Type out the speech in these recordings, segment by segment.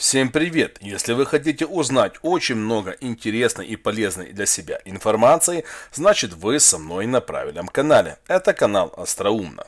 Всем привет! Если вы хотите узнать очень много интересной и полезной для себя информации, значит вы со мной на правильном канале. Это канал Остроумно.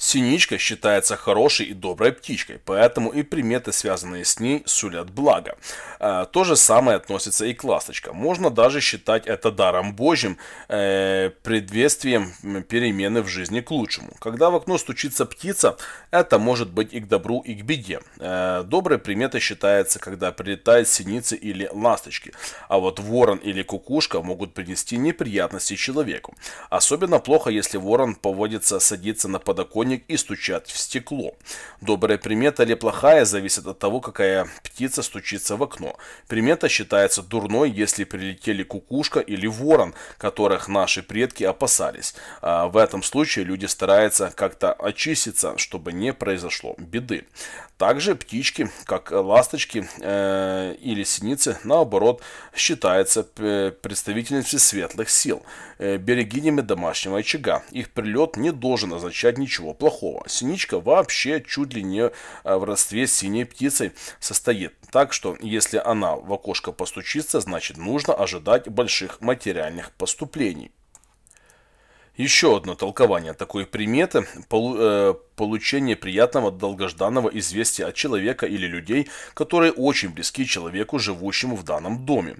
Синичка считается хорошей и доброй птичкой, поэтому и приметы, связанные с ней, сулят благо. То же самое относится и к ласточкам. Можно даже считать это даром Божьим, предвествием перемены в жизни к лучшему. Когда в окно стучится птица, это может быть и к добру, и к беде. Доброй приметой считается, когда прилетают синицы или ласточки. А вот ворон или кукушка могут принести неприятности человеку. Особенно плохо, если ворон поводится садиться на подоконник и стучат в стекло. Добрая примета или плохая зависит от того, какая птица стучится в окно. Примета считается дурной, если прилетели кукушка или ворон, которых наши предки опасались. В этом случае люди стараются как-то очиститься, чтобы не произошло беды. Также птички, как ласточки или синицы, наоборот, считаются представительницей светлых сил, берегинями домашнего очага. Их прилет не должен означать ничего плохого. Синичка вообще чуть ли не в родстве с синей птицей состоит. Так что, если она в окошко постучится, значит нужно ожидать больших материальных поступлений. Еще одно толкование такой приметы – получение приятного долгожданного известия от человека или людей, которые очень близки человеку, живущему в данном доме.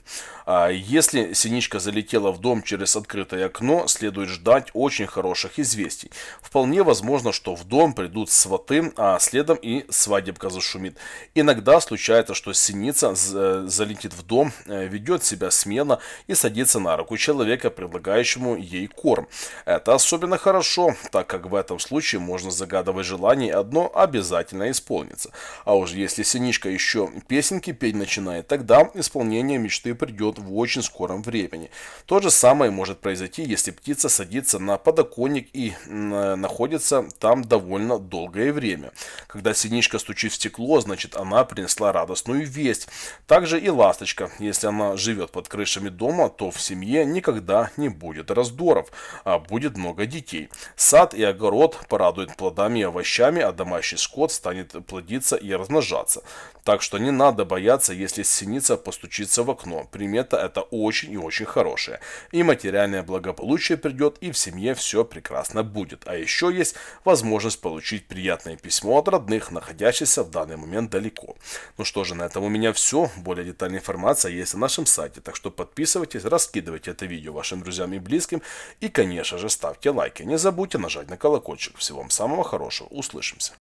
Если синичка залетела в дом через открытое окно, следует ждать очень хороших известий. Вполне возможно, что в дом придут сваты, а следом и свадебка зашумит. Иногда случается, что синица залетит в дом, ведет себя смело и садится на руку человека, предлагающему ей корм. Это особенно хорошо, так как в этом случае можно загадывать желание, и одно обязательно исполнится. А уж если синичка еще песенки петь начинает, тогда исполнение мечты придет в очень скором времени. То же самое может произойти, если птица садится на подоконник и находится там довольно долгое время. Когда синичка стучит в стекло, значит она принесла радостную весть. Также и ласточка, если она живет под крышами дома, то в семье никогда не будет раздоров, а будет много детей. Сад и огород порадуют плодами и овощами, а домашний скот станет плодиться и размножаться. Так что не надо бояться, если синица постучится в окно. Примета это очень и очень хорошая. И материальное благополучие придет, и в семье все прекрасно будет. А еще есть возможность получить приятное письмо от родных, находящихся в данный момент далеко. Ну что же, на этом у меня все. Более детальная информация есть на нашем сайте. Так что подписывайтесь, раскидывайте это видео вашим друзьям и близким. И, конечно же, ставьте лайки. Не забудьте нажать на колокольчик. Всего вам самого хорошего. Услышимся.